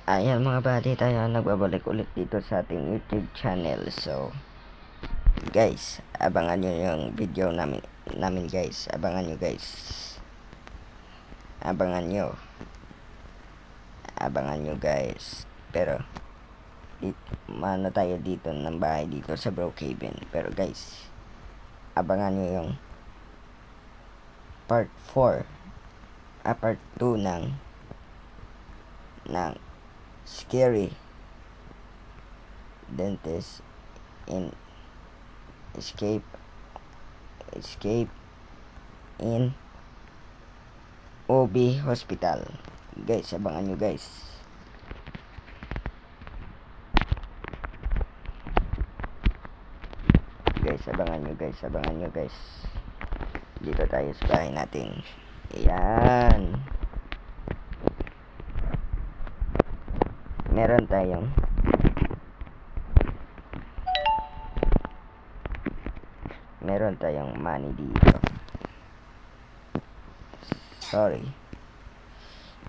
Ayan mga buddy, tayo nagbabalik ulit dito sa ating YouTube channel. So guys, abangan nyo yung video namin guys. Abangan nyo guys. Abangan nyo guys. Pero mano tayo dito ng bahay dito sa Brookhaven. Pero guys, abangan nyo yung part 4 part 2 ng Scary Dentist in Escape in OB Hospital. Guys, abangan nyo guys. Abangan nyo guys. Dito tayo sa bahay natin. Ayan. Meron tayong money dito. Sorry.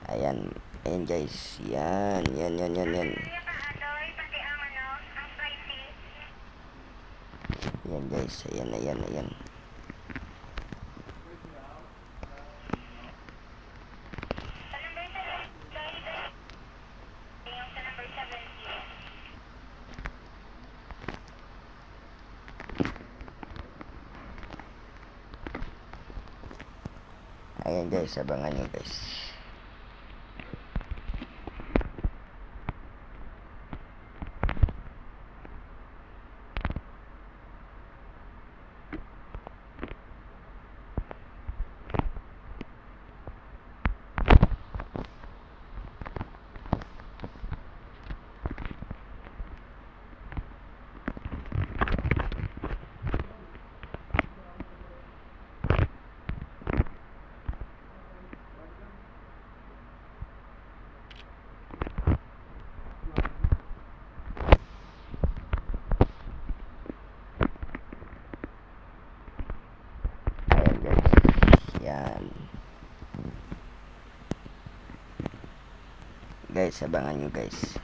Ayan guys. Yan. Yan guys. Ayan. Ayan guys, abangan nyo guys. Yan. Guys, abangan nyo guys.